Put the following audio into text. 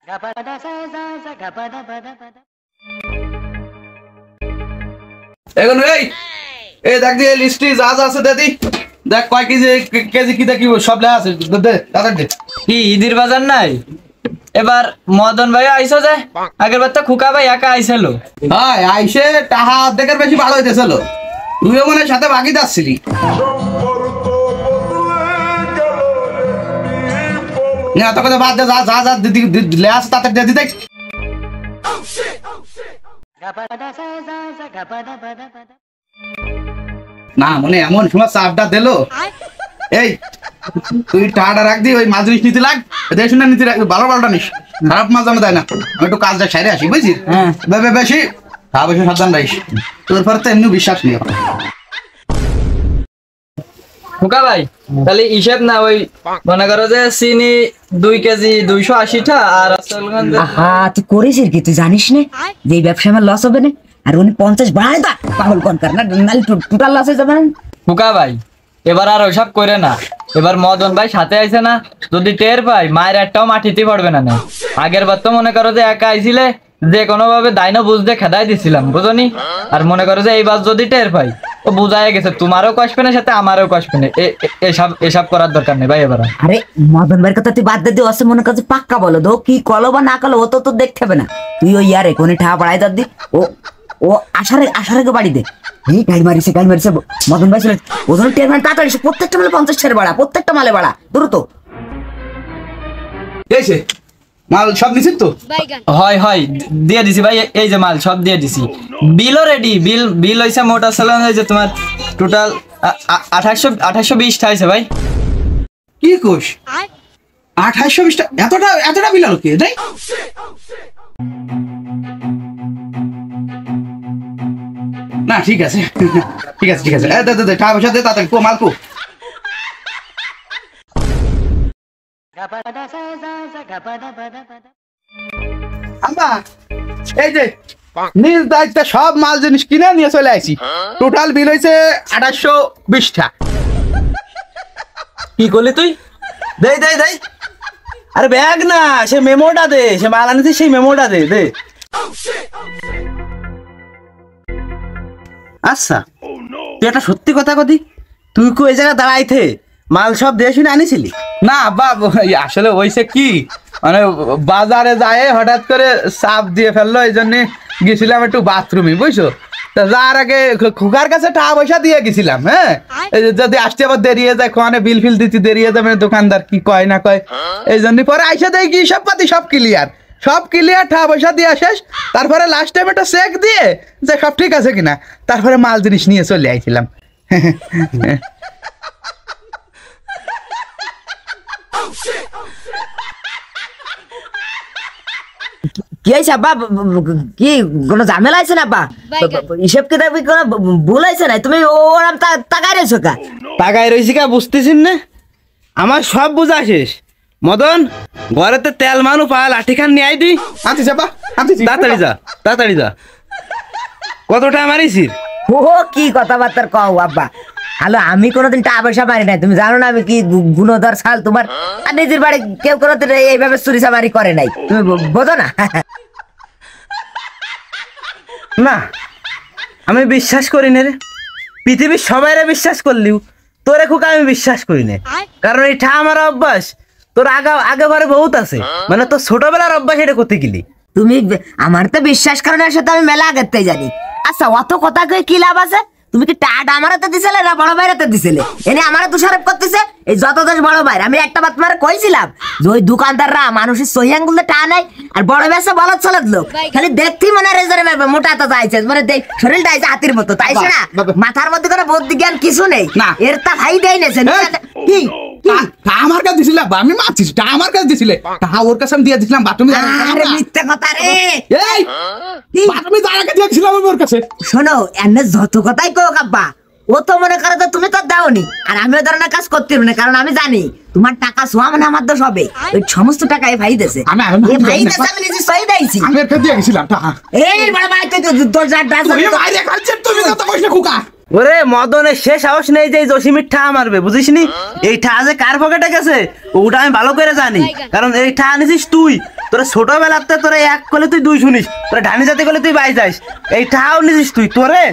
এখন এই দেখ দিয়ে লিস্টে যা যা আছে দাদি দেখ কয় কেজি কি দেখি সব লেখা আছে দে তাড়াতাড়ি দে। কি ঈদের বাজার নাই এবার? মদন ভাই আইসো যে, আগের বার তো খুকা ভাই একা আইছিল। হ্যাঁ আইসে টাহা অর্ধেকের বেশি ভালো হইতেছিল, তুইও মনে সাথে বাকি যাচ্ছিলি। না তোকে বাদ দে, যা যা যা দিদি লে আছে তাতে দিদি দেখ। না মনে এমন সময় চাপটা দিল, এই তুই টাটা রাখ দি, ওই মাছ জিনিস নিতে লাগ, দেখ শুনে নিতে রাখ, ভালো ভালোটা নিস, খারাপ মাছ জানা দেয় না। আমি একটু কাজটা সাইরে আসি বুঝছিস, বেশি তা বেশি সাবধান রাখিস, তোর পরে তো এমনি বিশ্বাস নেই। খুকা ভাই তাহলে হিসেব না, ওই মনে করো যে চিনি 2 কেজি 280টা, আর তুই করিস কি? তুই জানিস না যে এই ব্যবসা আমার লস হবে না, আর উনি 50 বাড়ায় তা পাগল কোন কার না, নালে টোটাল লস হয়ে যাবে না। খুকা ভাই এবার আর ওইসব করে না, এবার মদন ভাই সাথে আইছে না, যদি টের পাই মায়ের একটাও মাটিতে পড়বে না। আগের বার তো মনে করো যে একা আইছিলে, যে কোনো ভাবে দাইনো বুঝতে খেদাই দিছিলাম বুঝনি, আর মনে করো যে এইবার যদি টের পাই ও বুঝাই গেছে, তোমারও কষ্ট না সাথে আমারও কষ্ট নেই, এসব করার দরকার নেই ভাই। এবার আরে মদন ভাইয়ের কথা তুই বাদ দে, অসে মনে করছে পাক্কা বলো দো, কি কলো বা না কলো ও তো দেখতে হবে না, তুই ওই ইয়ারে কোনে ঠা বাড়াই দি, ও আসারে বাড়ি দে। এই গাড়ি মারিছে মদন ভাই ছিল ওজন টের মানে তাড়াতাড়ি প্রত্যেকটা মালে 50 ছেড়ে বাড়া, প্রত্যেকটা মালে বাড়া দ্রুত। এইছে মাল সব নিছিস তো? হয় হয় দিয়ে দিছি ভাই, এই যে মাল সব দিয়ে দিছি, বিলও রেডি, বিল হইছে মোটা চালান হয়েছে তোমার টোটাল 2820 হয়েছে ভাই। কি কোষ 2820 টা? এতটা বিল আলো কে তাই? না ঠিক আছে ঠিক আছে ঠিক আছে, দে টাকা পয়সা দে তাড়াতাড়ি, কো মাল কো। আম্মা এই যে নিজ দায়িত্বে সব মাল জিনিস কিনে নিয়ে চলে আসি, টোটাল বিল হয়েছে 2820 টা। কি করলি তুই? দেই আরে ব্যাগ না, সে মেমোটা দে, সে মাল আনিস সেই মেমোটা দে। আচ্ছা তুই একটা সত্যি কথা কদি, তুই কো এই জায়গা দাঁড়াইতে মাল সব দিয়ে শুনে আনিছিলি? না বাবা আসলে হয়েছে কি, মানে বাজারে যায় হঠাৎ করে চাপ দিয়ে ফেললো, এই জন্য গেছিলাম একটু বাথরুমে বুঝছো, তা যার আগে খুকার কাছে টাকা পয়সা দিয়ে গেছিলাম। হ্যাঁ যদি আসতে আবার দেরিয়ে যায়, কোয়ানে বিল ফিল দিতে দেরিয়ে যাবে, দোকানদার কি কয় না কয়, এই জন্য পরে আইসা দেয় কি সব পাতি সব ক্লিয়ার টাকা পয়সা দিয়ে শেষ, তারপরে লাস্ট টাইম একটা চেক দিয়ে যে সব ঠিক আছে কিনা, তারপরে মাল জিনিস নিয়ে চলে আইছিলাম। কি হয়েছে আব্বা? কি কোনো ঝামেলা আছে না আব্বা? হিসেব কিতাব কোনো ভুল হয়েছে না? তুমি ওরম তাকাই রয়েছো কা? তাকাই রয়েছি কা বুঝতেছিস না? আমার সব বুঝা শেষ। মদন ঘরেতে তেল মানু পা লাঠি খান নিয়ে আই দি, তাড়াতাড়ি যা। কত টাকা মারিছিস? ও কি কথাবার্তার কও আব্বা? হ্যালো, আমি কোনোদিন টাকা পয়সা মারি নাই, তুমি জানো না আমি কি গুণধর সাল তোমার, আর নিজের বাড়ি কেউ কোনোদিন এইভাবে চুরি চামারি করে নাই, তুমি বোঝো না? না আমি বিশ্বাস করি না রে, পৃথিবীর সবাইরে বিশ্বাস করলিও তোরে খুকা আমি বিশ্বাস করি না, কারণ এই ঠা আমার অভ্যাস তোর আগে বারে বহুত আছে, মানে তোর ছোটবেলার অভ্যাস এটা করতে গেলি। তুমি আমার তো বিশ্বাস করো না, সেটা আমি মেলা আগের থেকে জানি। আচ্ছা অত কথা কয়ে কি লাভ আছে? তুমি কি টাটা আমার হাতে দিছিলে না বড় ভাইয়ের হাতে দিছিলে? এনে আমার দোষারোপ করতেছে এই যত দোষ বড় ভাইয়ের। আমি একটা বাত মারে কইছিলাম যে ওই দোকানদাররা মানুষের সহি আঙ্গুল টা নাই, আর বড় ভাইসে বলদ চলদ লোক, খালি দেখতেই মনে রেজারে মোটা তো যাইছে, মানে শরীরটা আইছে হাতির মতো, তাইছে না? মাথার মধ্যে কোনো বুদ্ধি জ্ঞান কিছু নেই, এর তা ভাই দেয় নেছে। কি আমার কাছে দিছিলে? আমি মারছিস, আমার কাছে দিছিলে, ওর কাছে আমি দিয়ে দিছিলাম বাথরুমে। আরে মিথ্যা কথা রে, এই বাথরুমে যাওয়ার আগে দিয়েছিলাম আমি ওর কাছে। শোনো এনে যত কথাই কো কাব্বা, ও তো মনে করে তো তুমি তো দাওনি, আর আমিও ধরনের কাজ করতে না, কারণ আমি জানি তোমার টাকা সোয়া মানে আমার দোষ হবে, ওই সমস্ত টাকা এই ভাই দেছে, এই ভাই দেছে, আমি নিজে সই দেইছি, আমি একটা দিয়ে গেছিলাম টাকা। এই বড় ভাই তো দরজা ডাস বাইরে খাচ্ছেন তুমি, কত পয়সা খুকা। ওরে মদনের শেষ সাহস নেই যে জসিমির ঠা মারবে, বুঝিসনি? এই ঠা যে কার পকেটে গেছে ওটা আমি ভালো করে জানি, কারণ এই ঠা আনিছিস তুই, তোরা ছোটবেলাতে তোরা এক করলে তুই দুই শুনিস, তোরা ধানি জাতি করলে তুই বাই যাইস, এই ঠাও নিছিস তুই তোরে